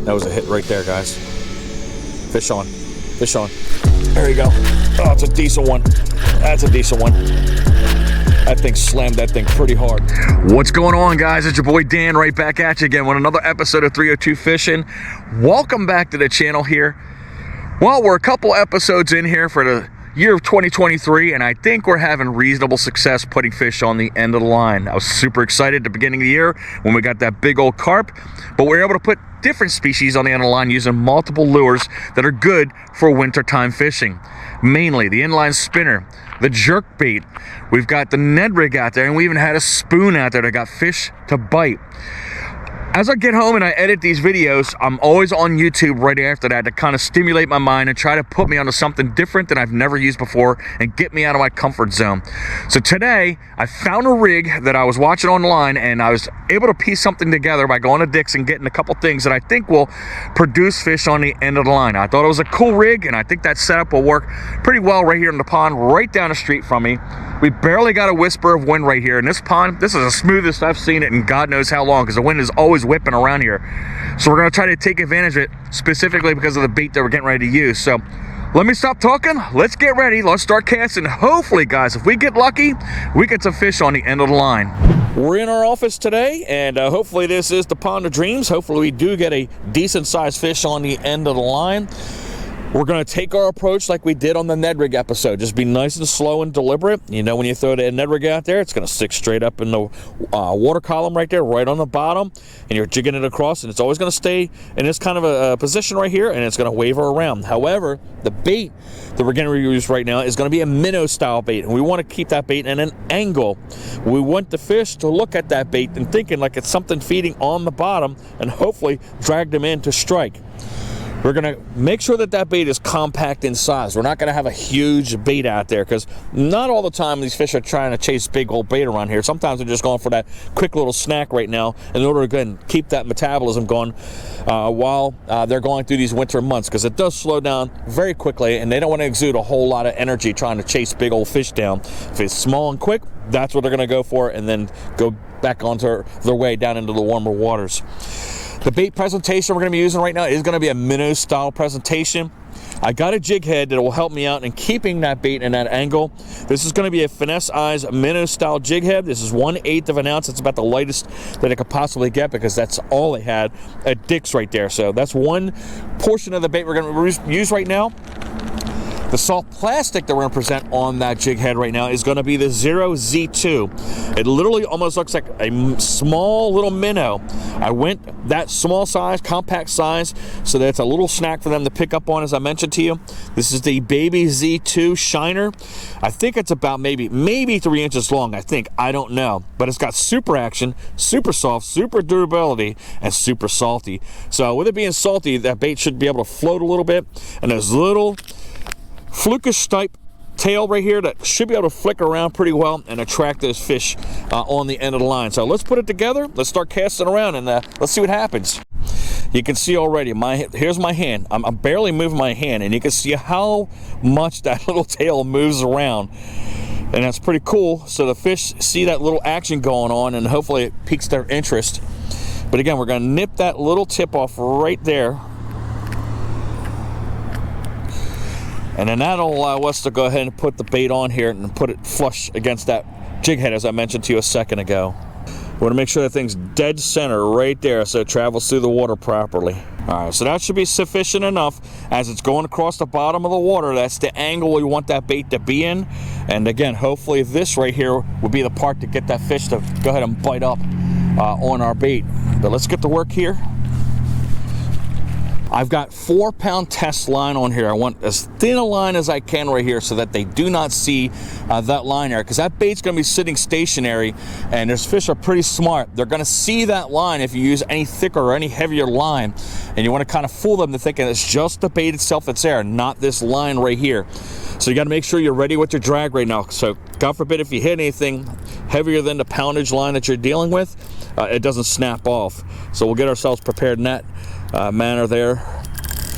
That was a hit right there, guys. Fish on. Fish on. There you go. Oh, it's a decent one. That's a decent one. That thing slammed that thing pretty hard. What's going on, guys? It's your boy Dan right back at you again with another episode of 302 Fishing. Welcome back to the channel here. Well, we're a couple episodes in here for the year of 2023, and I think we're having reasonable success putting fish on the end of the line. I was super excited at the beginning of the year when we got that big old carp, but we were able to put different species on the end of the line using multiple lures that are good for wintertime fishing. Mainly the inline spinner, the jerk bait. We've got the Ned rig out there, and we even had a spoon out there that got fish to bite. As I get home and I edit these videos, I'm always on YouTube right after that to kind of stimulate my mind and try to put me onto something different that I've never used before and get me out of my comfort zone. So today, I found a rig that I was watching online, and I was able to piece something together by going to Dick's and getting a couple things that I think will produce fish on the end of the line. I thought it was a cool rig, and I think that setup will work pretty well right here in the pond right down the street from me. We barely got a whisper of wind right here in this pond. This is the smoothest I've seen it in God knows how long, because the wind is always whipping around here. So we're going to try to take advantage of it, specifically because of the bait that we're getting ready to use. So let me stop talking. Let's get ready. Let's start casting. Hopefully, guys, if we get lucky, we get some fish on the end of the line. We're in our office today, and hopefully this is the pond of dreams. Hopefully we do get a decent sized fish on the end of the line. We're going to take our approach like we did on the Ned rig episode. Just be nice and slow and deliberate. You know, when you throw the Ned rig out there, it's going to stick straight up in the water column right there, right on the bottom. And you're jigging it across, and it's always going to stay in this kind of a position right here, and it's going to waver around. However, the bait that we're going to use right now is going to be a minnow style bait. And we want to keep that bait in an angle. We want the fish to look at that bait and thinking like it's something feeding on the bottom, and hopefully drag them in to strike. We're going to make sure that that bait is compact in size. We're not going to have a huge bait out there, because not all the time these fish are trying to chase big old bait around here. Sometimes they're just going for that quick little snack right now in order to again keep that metabolism going while they're going through these winter months, because it does slow down very quickly, and they don't want to exude a whole lot of energy trying to chase big old fish down. If it's small and quick, that's what they're going to go for, and then go back onto their way down into the warmer waters. The bait presentation we're going to be using right now is going to be a minnow style presentation. I got a jig head that will help me out in keeping that bait in that angle. This is going to be a Finesse Eyez minnow style jig head. This is 1/8 of an ounce. It's about the lightest that I could possibly get, because that's all they had at Dick's right there. So that's one portion of the bait we're going to use right now. The soft plastic that we're going to present on that jig head right now is going to be the 0Z2. It literally almost looks like a small little minnow. I went that small size, compact size, so that it's a little snack for them to pick up on, as I mentioned to you. This is the baby Z2 shiner. I think it's about maybe 3 inches long, I don't know. But it's got super action, super soft, super durability, and super salty. So with it being salty, that bait should be able to float a little bit, and those little flukish type tail right here that should be able to flick around pretty well and attract those fish on the end of the line. So let's put it together, let's start casting around, and let's see what happens. You can see already, here's my hand. I'm barely moving my hand, and you can see how much that little tail moves around, and that's pretty cool. So the fish see that little action going on, and hopefully it piques their interest. But again, we're going to nip that little tip off right there, and then that'll allow us to go ahead and put the bait on here and put it flush against that jig head, as I mentioned to you a second ago. We want to make sure that thing's dead center right there so it travels through the water properly. All right, so that should be sufficient enough. As it's going across the bottom of the water, that's the angle we want that bait to be in. And again, hopefully this right here will be the part to get that fish to go ahead and bite up on our bait. But let's get to work here. I've got 4-pound test line on here. I want as thin a line as I can right here so that they do not see that line there, because that bait's going to be sitting stationary, and those fish are pretty smart. They're going to see that line if you use any thicker or any heavier line, and you want to kind of fool them to thinking it's just the bait itself that's there, not this line right here. So you got to make sure you're ready with your drag right now. So God forbid if you hit anything heavier than the poundage line that you're dealing with, it doesn't snap off. So we'll get ourselves prepared in that manner there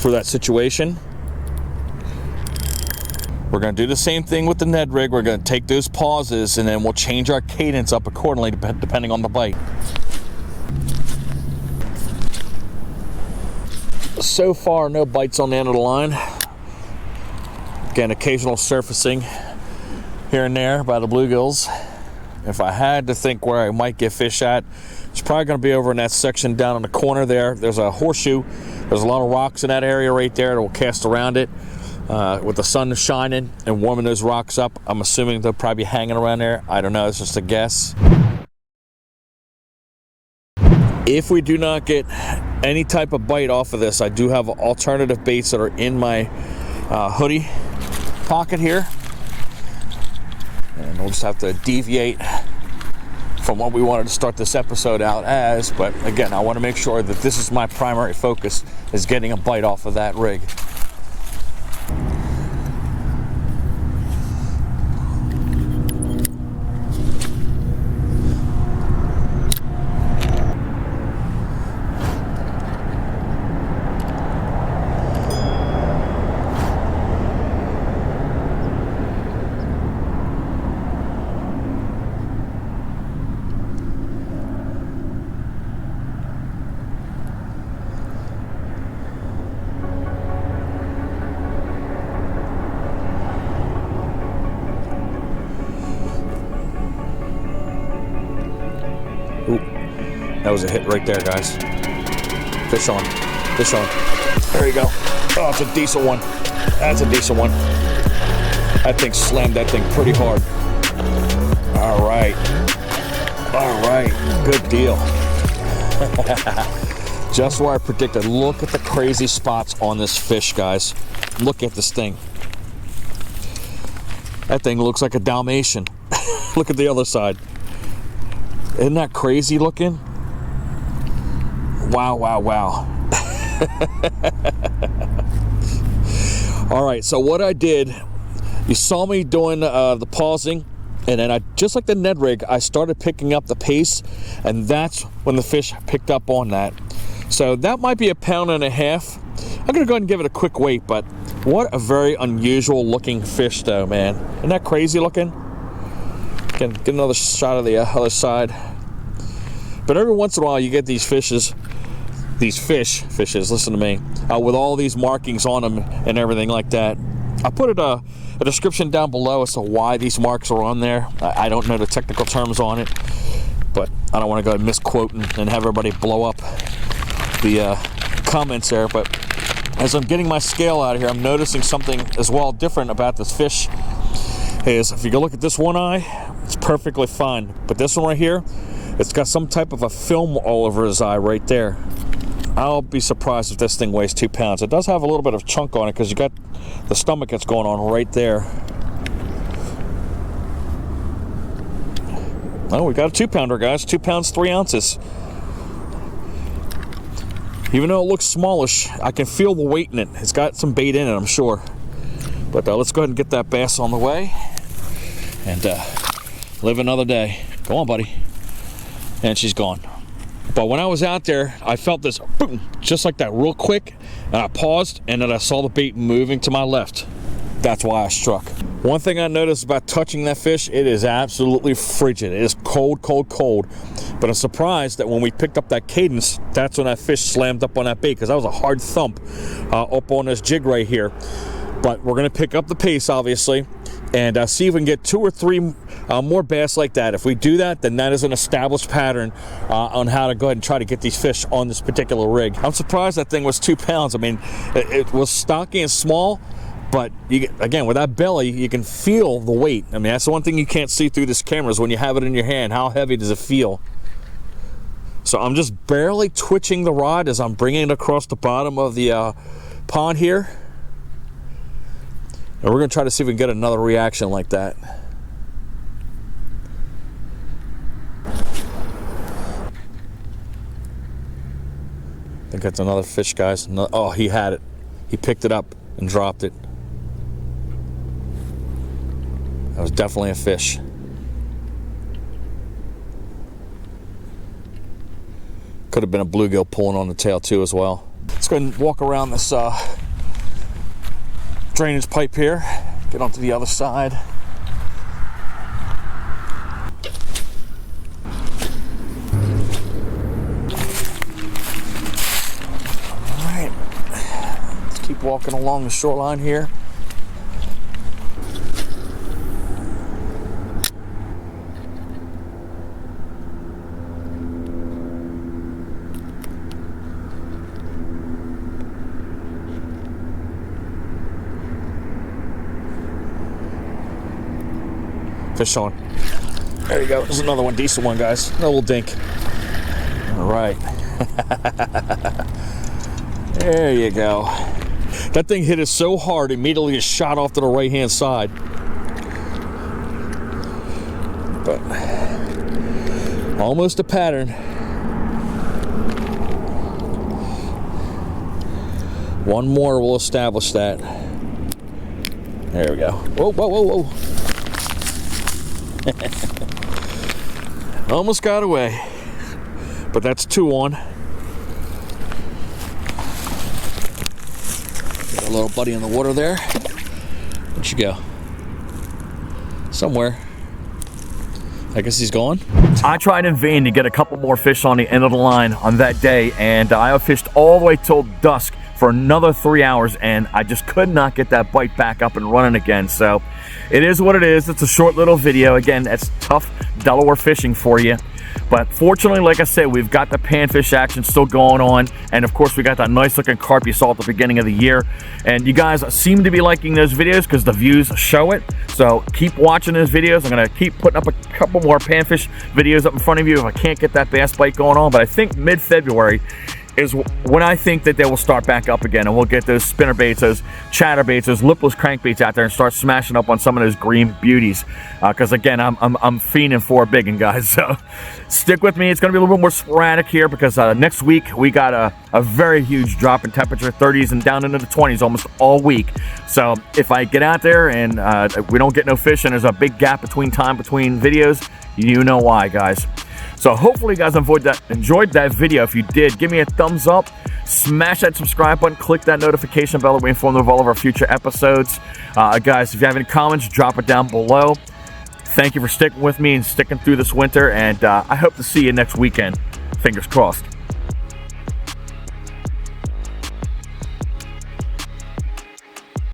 for that situation. We're going to do the same thing with the Ned rig. We're going to take those pauses, and then we'll change our cadence up accordingly depending on the bite. So far, no bites on the end of the line. Again, occasional surfacing here and there by the bluegills. If I had to think where I might get fish at, it's probably going to be over in that section down in the corner there. There's a horseshoe. There's a lot of rocks in that area right there that will cast around it. With the sun shining and warming those rocks up, I'm assuming they'll probably be hanging around there. I don't know, it's just a guess. If we do not get any type of bite off of this, I do have alternative baits that are in my hoodie pocket here. And we'll just have to deviate from what we wanted to start this episode out as. But again, I want to make sure that this is my primary focus, is getting a bite off of that rig. That was a hit right there, guys. Fish on. Fish on. There you go. Oh, it's a decent one. That's a decent one. That thing slammed that thing pretty hard. All right. All right. Good deal. Just where I predicted. Look at the crazy spots on this fish, guys. Look at this thing. That thing looks like a Dalmatian. Look at the other side. Isn't that crazy looking? Wow, wow, wow. All right, so what I did, you saw me doing the pausing, and then just like the Ned rig, I started picking up the pace, and that's when the fish picked up on that. So that might be 1.5 pounds. I'm gonna go ahead and give it a quick weight, but what a very unusual looking fish though, man. Isn't that crazy looking? Get another shot of the other side. But every once in a while you get these fishes, listen to me, with all these markings on them and everything like that. I'll put a description down below as to why these marks are on there. I don't know the technical terms on it, but I don't want to go and misquote and have everybody blow up the comments there. But as I'm getting my scale out of here, I'm noticing something as well different about this fish. Is if you go look at this one eye, it's perfectly fine, but this one right here, it's got some type of a film all over his eye right there. I'll be surprised if this thing weighs 2 pounds. It does have a little bit of chunk on it because you got the stomach that's going on right there. Oh, we got a 2-pounder, guys. 2 pounds, 3 ounces. Even though it looks smallish, I can feel the weight in it. It's got some bait in it, I'm sure. But let's go ahead and get that bass on the way and live another day. Go on, buddy. And she's gone. But when I was out there, I felt this boom, just like that, real quick, and I paused, and then I saw the bait moving to my left. That's why I struck. One thing I noticed about touching that fish, it is absolutely frigid. It is cold, cold, cold. But I'm surprised that when we picked up that cadence, that's when that fish slammed up on that bait, because that was a hard thump up on this jig right here. But we're going to pick up the pace, obviously, and see if we can get 2 or 3 more bass like that. If we do that, then that is an established pattern on how to go ahead and try to get these fish on this particular rig. I'm surprised that thing was 2 pounds. I mean, it was stocky and small, but again, with that belly, you can feel the weight. I mean, that's the one thing you can't see through this camera is when you have it in your hand, how heavy does it feel? So I'm just barely twitching the rod as I'm bringing it across the bottom of the pond here. And we're going to try to see if we can get another reaction like that. I think that's another fish, guys. Oh, he had it. He picked it up and dropped it. That was definitely a fish. Could have been a bluegill pulling on the tail too as well. Let's go ahead and walk around this drainage pipe here, get onto the other side. All right, keep walking along the shoreline here. Fish on. There you go. There's another one. Decent one, guys. Another little dink. All right. There you go. That thing hit us so hard, immediately just shot off to the right-hand side. But almost a pattern. One more will establish that. There we go. Whoa, whoa, whoa, whoa. Almost got away, but that's 2 on. Got a little buddy in the water there. Where'd you go? Somewhere. I guess he's gone. I tried in vain to get a couple more fish on the end of the line on that day, and I fished all the way till dusk for another 3 hours, and I just could not get that bite back up and running again. So it is what it is. It's a short little video. Again, it's tough Delaware fishing for you. But fortunately, like I said, we've got the panfish action still going on. And of course, we got that nice looking carp you saw at the beginning of the year. And you guys seem to be liking those videos because the views show it. So keep watching those videos. I'm going to keep putting up a couple more panfish videos up in front of you if I can't get that bass bite going on. But I think mid-February is when I think that they will start back up again, and we'll get those spinner baits, those chatter baits, those lipless crankbaits out there and start smashing up on some of those green beauties. Because again, I'm fiending for a big one, guys. So stick with me. It's going to be a little bit more sporadic here because next week we got a very huge drop in temperature, 30s and down into the 20s almost all week. So if I get out there and we don't get no fish and there's a big gap between videos, you know why, guys. So hopefully you guys enjoyed that video. If you did, give me a thumbs up, smash that subscribe button, click that notification bell to be informed of all of our future episodes. Guys, if you have any comments, drop it down below. Thank you for sticking with me and sticking through this winter, and I hope to see you next weekend. Fingers crossed.